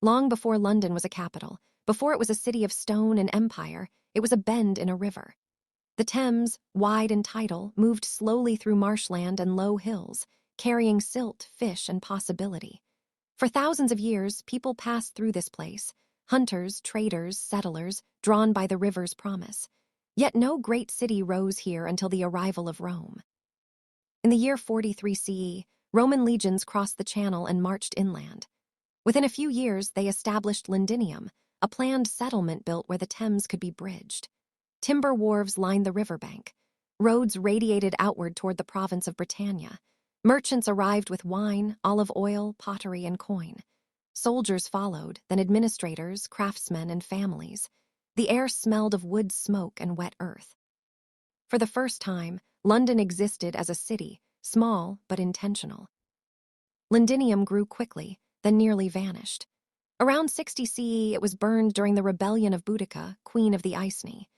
Long before London was a capital, before it was a city of stone and empire, it was a bend in a river. The Thames, wide and tidal, moved slowly through marshland and low hills, carrying silt, fish, and possibility. For thousands of years, people passed through this place, hunters, traders, settlers, drawn by the river's promise. Yet no great city rose here until the arrival of Rome. In the year 43 CE, Roman legions crossed the Channel and marched inland. Within a few years, they established Londinium, a planned settlement built where the Thames could be bridged. Timber wharves lined the riverbank. Roads radiated outward toward the province of Britannia. Merchants arrived with wine, olive oil, pottery, and coin. Soldiers followed, then administrators, craftsmen, and families. The air smelled of wood smoke and wet earth. For the first time, London existed as a city, small but intentional. Londinium grew quickly, then nearly vanished. Around 60 CE, it was burned during the rebellion of Boudica, queen of the Iceni.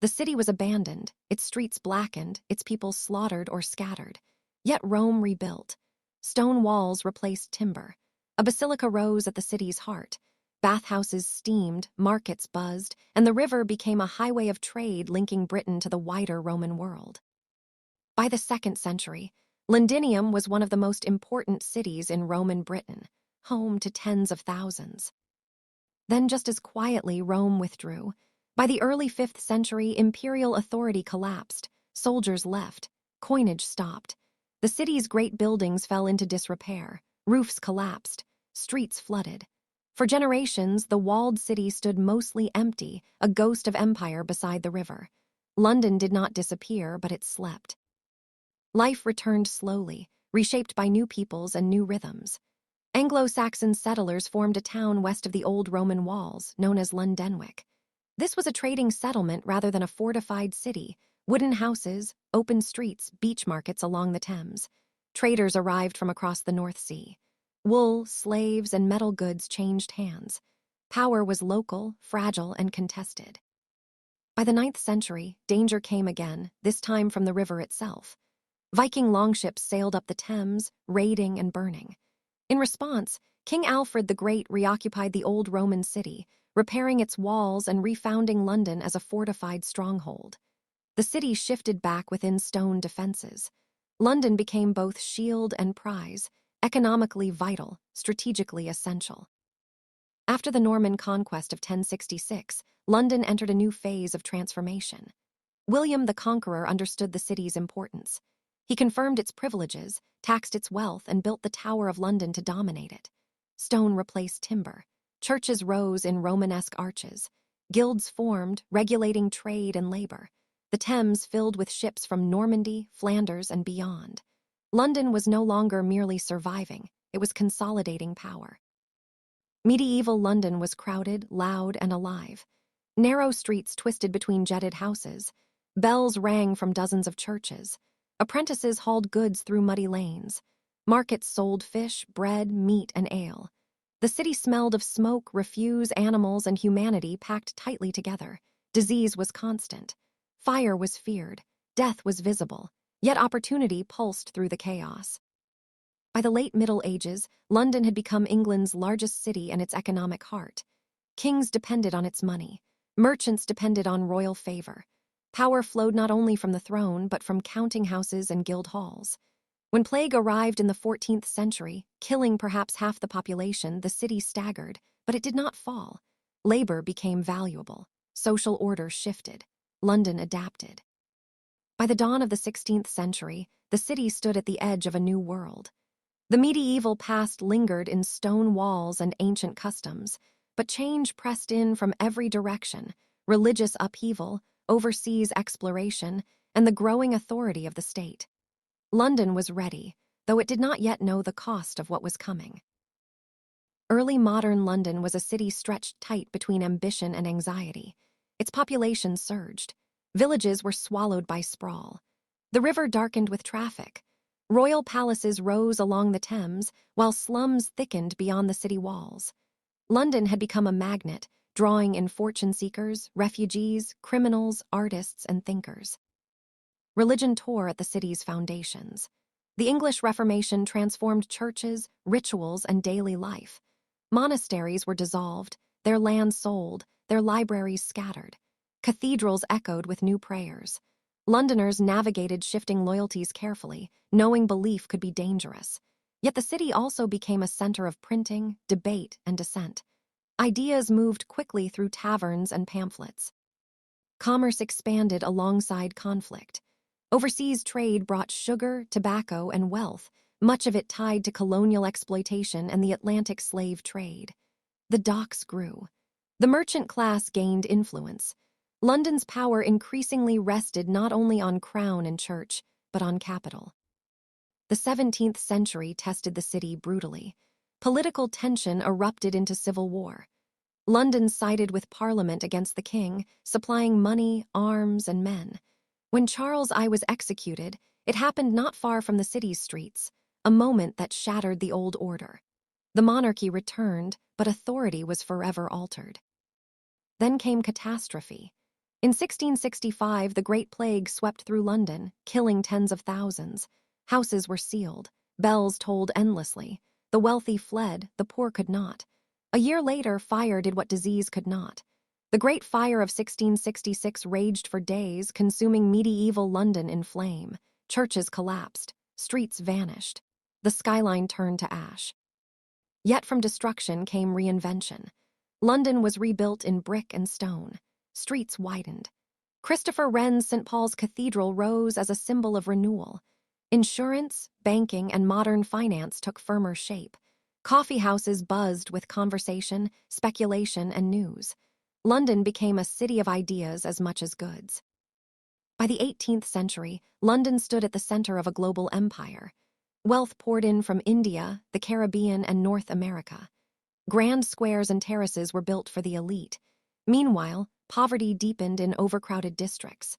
The city was abandoned, its streets blackened, its people slaughtered or scattered. Yet Rome rebuilt. Stone walls replaced timber. A basilica rose at the city's heart. Bathhouses steamed, markets buzzed, and the river became a highway of trade linking Britain to the wider Roman world. By the 2nd century, Londinium was one of the most important cities in Roman Britain, home to tens of thousands. Then just as quietly, Rome withdrew. By the early 5th century, imperial authority collapsed, soldiers left, coinage stopped. The city's great buildings fell into disrepair, roofs collapsed, streets flooded. For generations, the walled city stood mostly empty, a ghost of empire beside the river. London did not disappear, but it slept. Life returned slowly, reshaped by new peoples and new rhythms. Anglo-Saxon settlers formed a town west of the old Roman walls, known as Llandenwick. This was a trading settlement rather than a fortified city. Wooden houses, open streets, beach markets along the Thames. Traders arrived from across the North Sea. Wool, slaves, and metal goods changed hands. Power was local, fragile, and contested. By the 9th century, danger came again, this time from the river itself. Viking longships sailed up the Thames, raiding and burning. In response, King Alfred the Great reoccupied the old Roman city, repairing its walls and refounding London as a fortified stronghold. The city shifted back within stone defenses. London became both shield and prize, economically vital, strategically essential. After the Norman conquest of 1066, London entered a new phase of transformation. William the Conqueror understood the city's importance. He confirmed its privileges, taxed its wealth, and built the Tower of London to dominate it. Stone replaced timber. Churches rose in Romanesque arches. Guilds formed, regulating trade and labor. The Thames filled with ships from Normandy, Flanders, and beyond. London was no longer merely surviving, it was consolidating power. Medieval London was crowded, loud, and alive. Narrow streets twisted between jetted houses. Bells rang from dozens of churches. Apprentices hauled goods through muddy lanes. Markets sold fish, bread, meat, and ale. The city smelled of smoke, refuse, animals, and humanity packed tightly together. Disease was constant. Fire was feared. Death was visible. Yet opportunity pulsed through the chaos. By the late Middle Ages, London had become England's largest city and its economic heart. Kings depended on its money. Merchants depended on royal favor. Power flowed not only from the throne, but from counting houses and guild halls. When plague arrived in the 14th century, killing perhaps half the population, the city staggered, but it did not fall. Labor became valuable. Social order shifted. London adapted. By the dawn of the 16th century, the city stood at the edge of a new world. The medieval past lingered in stone walls and ancient customs, but change pressed in from every direction: religious upheaval, overseas exploration, and the growing authority of the state. London was ready, though it did not yet know the cost of what was coming. Early modern London was a city stretched tight between ambition and anxiety. Its population surged. Villages were swallowed by sprawl. The river darkened with traffic. Royal palaces rose along the Thames, while slums thickened beyond the city walls. London had become a magnet, drawing in fortune seekers, refugees, criminals, artists, and thinkers. Religion tore at the city's foundations. The English Reformation transformed churches, rituals, and daily life. Monasteries were dissolved, their lands sold, their libraries scattered. Cathedrals echoed with new prayers. Londoners navigated shifting loyalties carefully, knowing belief could be dangerous. Yet the city also became a center of printing, debate, and dissent. Ideas moved quickly through taverns and pamphlets. Commerce expanded alongside conflict. Overseas trade brought sugar, tobacco, and wealth, much of it tied to colonial exploitation and the Atlantic slave trade. The docks grew. The merchant class gained influence. London's power increasingly rested not only on crown and church, but on capital. The 17th century tested the city brutally. Political tension erupted into civil war. London sided with Parliament against the king, supplying money, arms, and men. When Charles I was executed, it happened not far from the city's streets, a moment that shattered the old order. The monarchy returned, but authority was forever altered. Then came catastrophe. In 1665, the Great Plague swept through London, killing tens of thousands. Houses were sealed, bells tolled endlessly. The wealthy fled, the poor could not. A year later, fire did what disease could not. The Great Fire of 1666 raged for days, consuming medieval London in flame. Churches collapsed, streets vanished. The skyline turned to ash. Yet from destruction came reinvention. London was rebuilt in brick and stone. Streets widened. Christopher Wren's St. Paul's Cathedral rose as a symbol of renewal. Insurance, banking, and modern finance took firmer shape. Coffee houses buzzed with conversation, speculation, and news. London became a city of ideas as much as goods. By the 18th century, London stood at the center of a global empire. Wealth poured in from India, the Caribbean, and North America. Grand squares and terraces were built for the elite. Meanwhile, poverty deepened in overcrowded districts.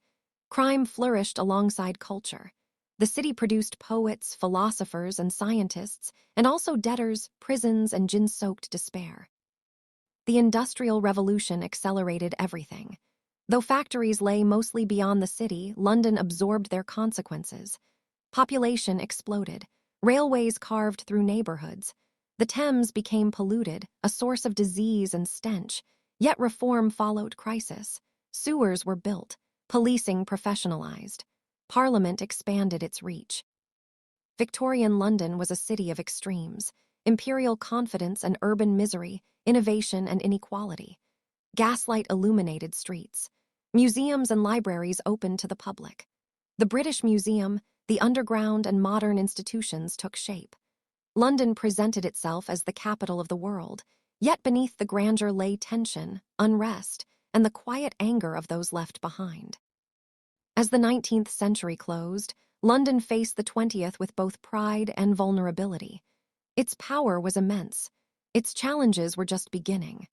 Crime flourished alongside culture. The city produced poets, philosophers, and scientists, and also debtors, prisons, and gin-soaked despair. The Industrial Revolution accelerated everything. Though factories lay mostly beyond the city, London absorbed their consequences. Population exploded. Railways carved through neighborhoods. The Thames became polluted, a source of disease and stench. Yet reform followed crisis. Sewers were built. Policing professionalized. Parliament expanded its reach. Victorian London was a city of extremes: imperial confidence and urban misery, innovation and inequality. Gaslight illuminated streets. Museums and libraries opened to the public. The British Museum, the underground and modern institutions took shape. London presented itself as the capital of the world, yet beneath the grandeur lay tension, unrest, and the quiet anger of those left behind. As the 19th century closed, London faced the 20th with both pride and vulnerability. Its power was immense. Its challenges were just beginning.